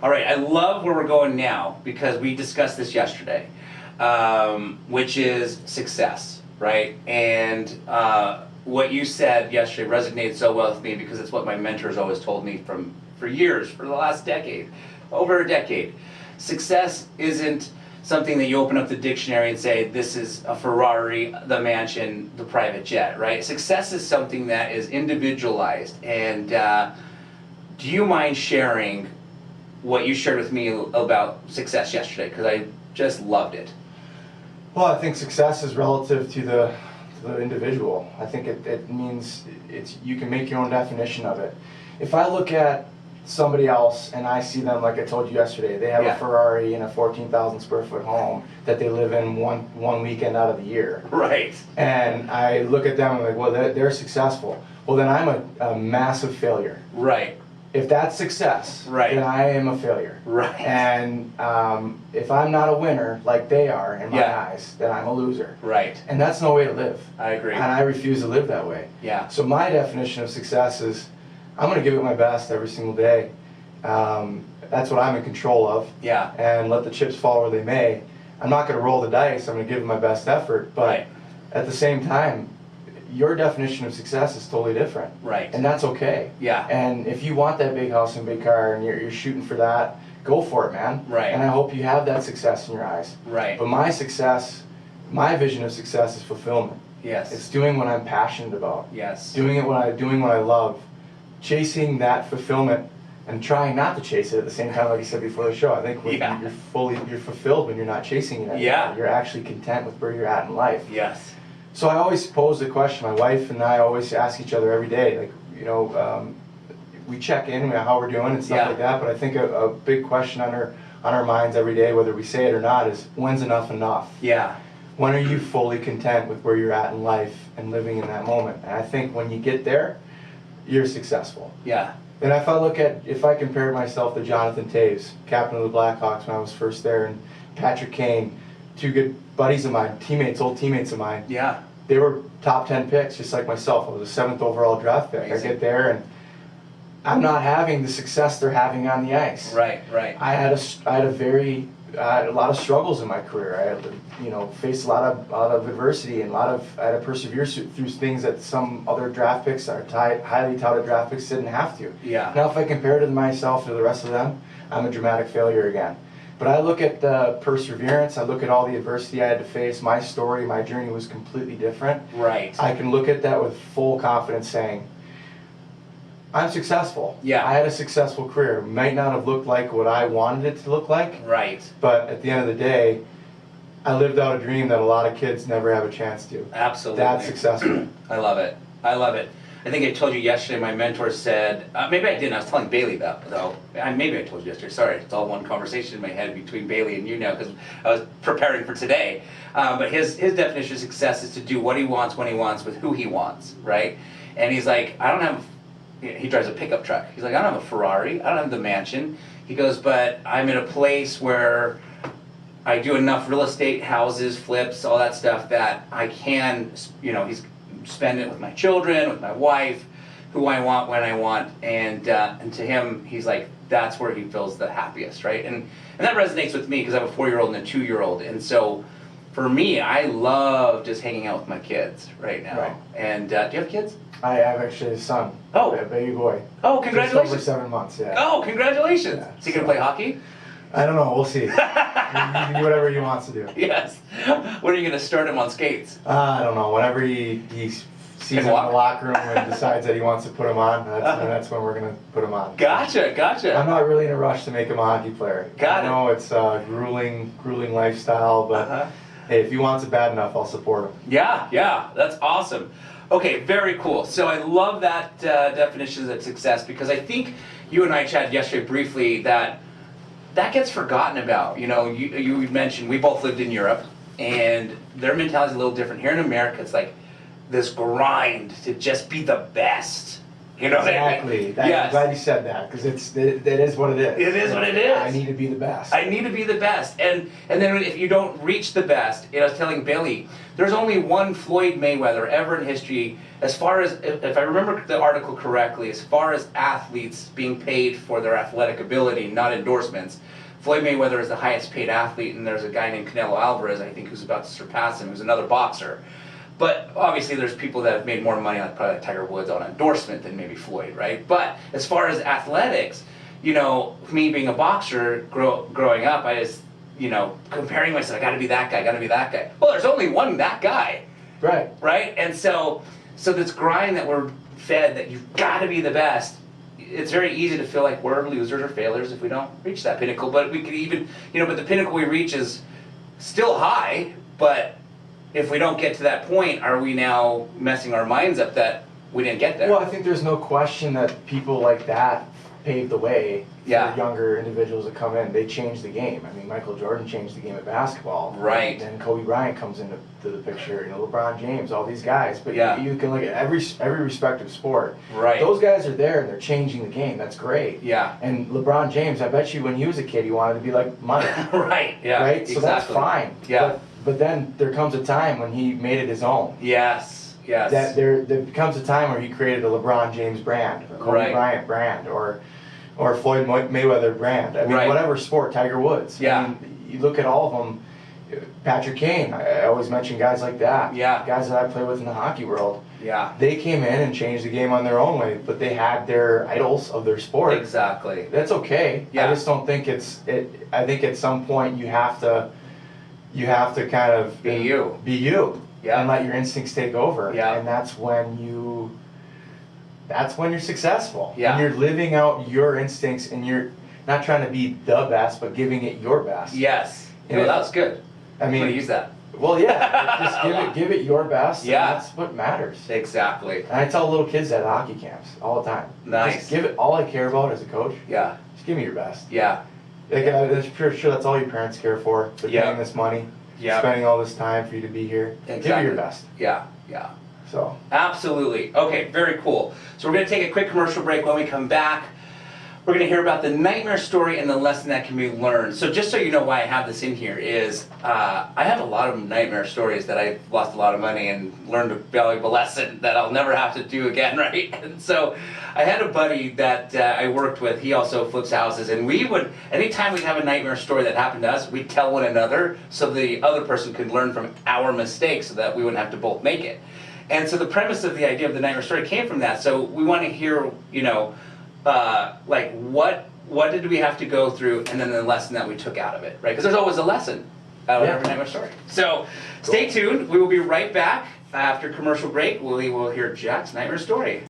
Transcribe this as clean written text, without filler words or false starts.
All right, I love where we're going now because we discussed this yesterday, which is success, right? And what you said yesterday resonated so well with me because it's what my mentors always told me for years, for the last decade, over a decade. Success isn't something that you open up the dictionary and say, this is a Ferrari, the mansion, the private jet, right? Success is something that is individualized. And do you mind sharing what you shared with me about success yesterday? Because I just loved it. Well, I think success is relative to the individual. I think it means you can make your own definition of it. If I look at somebody else and I see them, like I told you yesterday, they have a Ferrari in a 14,000 square foot home that they live in one weekend out of the year. Right. And I look at them and I'm like, well, they're successful. Well, then I'm a massive failure. Right. If that's success, then I am a failure. Right. And if I'm not a winner like they are in my eyes, then I'm a loser. Right. And that's no way to live. I agree. And I refuse to live that way. Yeah. So my definition of success is I'm going to give it my best every single day. That's what I'm in control of. Yeah. And let the chips fall where they may. I'm not going to roll the dice. I'm going to give it my best effort. But at the same time, your definition of success is totally different. Right. And that's okay. Yeah. And if you want that big house and big car and you're shooting for that, go for it, man. Right. And I hope you have that success in your eyes. Right. But my success, my vision of success is fulfillment. Yes. It's doing what I'm passionate about. Yes. Doing what I love. Chasing that fulfillment and trying not to chase it at the same time, like you said before the show. I think you're fulfilled when you're not chasing it anymore. Yeah. You're actually content with where you're at in life. Yes. So I always pose the question, my wife and I always ask each other every day, like, you know, we check in, how we're doing and stuff like that, but I think a big question on our minds every day, whether we say it or not, is when's enough enough? Yeah. When are you fully content with where you're at in life and living in that moment? And I think when you get there, you're successful. Yeah. And if I compared myself to Jonathan Taves, captain of the Blackhawks when I was first there, and Patrick Kane, two good buddies of mine, old teammates of mine. Yeah. They were top 10 picks, just like myself. I was a 7th overall draft pick. Amazing. I get there and I'm not having the success they're having on the ice. Right. Right. I had a lot of struggles in my career. I had faced a lot of adversity and I had to persevere through things that some other draft picks, highly touted draft picks, didn't have to. Yeah. Now, if I compare to myself to the rest of them, I'm a dramatic failure again. But I look at the perseverance, I look at all the adversity I had to face, my story, my journey was completely different. Right. I can look at that with full confidence saying, I'm successful. Yeah. I had a successful career. Might not have looked like what I wanted it to look like. Right. But at the end of the day, I lived out a dream that a lot of kids never have a chance to. Absolutely. That's successful. I love it. I love it. I think I told you yesterday, my mentor said, maybe I didn't, I was telling Bailey that, though. Maybe I told you yesterday, sorry. It's all one conversation in my head between Bailey and you now, because I was preparing for today. But his definition of success is to do what he wants, when he wants, with who he wants, right? And he's like, he drives a pickup truck. He's like, I don't have a Ferrari, I don't have the mansion. He goes, but I'm in a place where I do enough real estate, houses, flips, all that stuff that I can, he's spend it with my children, with my wife, who I want, when I want, and to him, he's like, that's where he feels the happiest, right? And that resonates with me because I have a 4-year-old and a 2-year-old, and so for me, I love just hanging out with my kids right now. Right. And do you have kids? I have actually a son. Oh. A baby boy. Oh, congratulations! Just over 7 months. Yeah. Oh, congratulations! Yeah, Is he gonna play hockey? I don't know. We'll see. He can do whatever he wants to do. Yes. When are you gonna start him on skates? I don't know. Whenever he sees him in the locker room and decides that he wants to put him on, that's when we're going to put him on. Gotcha. I'm not really in a rush to make him a hockey player. Got it. I know it's a grueling lifestyle, but hey, if he wants it bad enough, I'll support him. Yeah, that's awesome. Okay, very cool. So I love that definition of success because I think you and I chatted yesterday briefly that gets forgotten about. You mentioned we both lived in Europe, and their mentality is a little different. Here in America, it's like this grind to just be the best You know what I mean? Exactly. I'm Yes. glad you said that, because that is what it is. It is what it is. I need to be the best. I need to be the best. And then if you don't reach the best, I was telling Bailey, there's only one Floyd Mayweather ever in history, as far as, if I remember the article correctly, as far as athletes being paid for their athletic ability, not endorsements. Floyd Mayweather is the highest paid athlete, and there's a guy named Canelo Alvarez, I think, who's about to surpass him, who's another boxer. But obviously there's people that have made more money, like probably like Tiger Woods, on endorsement than maybe Floyd, right? But as far as athletics, you know, me being a boxer, growing up, I just, you know, comparing myself, I gotta be that guy, gotta be that guy. Well, there's only one that guy, Right. right? And so this grind that we're fed, that you've gotta be the best, it's very easy to feel like we're losers or failures if we don't reach that pinnacle. But we could even, you know, but the pinnacle we reach is still high, but if we don't get to that point, are we now messing our minds up that we didn't get there? Well, I think there's no question that people like that paved the way Yeah. for younger individuals to come in. They changed the game. I mean, Michael Jordan changed the game of basketball. Right. And then Kobe Bryant comes into the picture, you know, LeBron James, all these guys. But Yeah. you can look at every respective sport. Right. Those guys are there and they're changing the game. That's great. Yeah. And LeBron James, I bet you when he was a kid, he wanted to be like Mike. Right. Yeah. Right? So Exactly. that's fine. Yeah. But then there comes a time when he made it his own. Yes. Yes. That there becomes a time where he created a LeBron James brand, a Kobe Right. Bryant brand, or Floyd Mayweather brand. I mean, Right. whatever sport, Tiger Woods. Yeah. I mean, you look at all of them. Patrick Kane. I always mention guys like that. Yeah. Guys that I play with in the hockey world. Yeah. They came in and changed the game on their own way, but they had their idols of their sport. Exactly. That's okay. Yeah. I just don't think I think at some point you have to kind of Be you. Be you. Yeah. And let your instincts take over. Yeah. And that's when you're successful. Yeah. When you're living out your instincts and you're not trying to be the best, but giving it your best. Yes. And No, if- that was good. I I'm gonna mean, use that. well, yeah, just give it your best. Yeah. And that's what matters. Exactly. And I tell little kids at hockey camps all the time. Nice. Just give it. All I care about as a coach, Yeah. just give me your best. Yeah. Like, I'm sure that's all your parents care for. They're Yeah. paying this money, Yeah. spending all this time for you to be here. Give it Exactly. your best. Yeah. Yeah. So, Absolutely. Okay, very cool. So we're going to take a quick commercial break. When we come back, we're going to hear about the nightmare story and the lesson that can be learned. So just so you know why I have this in here is I have a lot of nightmare stories that I've lost a lot of money and learned a valuable lesson that I'll never have to do again, right? And so I had a buddy that I worked with. He also flips houses, and we would, anytime we'd have a nightmare story that happened to us, we'd tell one another so the other person could learn from our mistakes so that we wouldn't have to both make it. And so the premise of the idea of the nightmare story came from that. So we want to hear, you know, like what did we have to go through, and then the lesson that we took out of it, right? Because there's always a lesson out of Yeah. every nightmare story. So stay tuned. We will be right back after commercial break. We will hear Jack's nightmare story.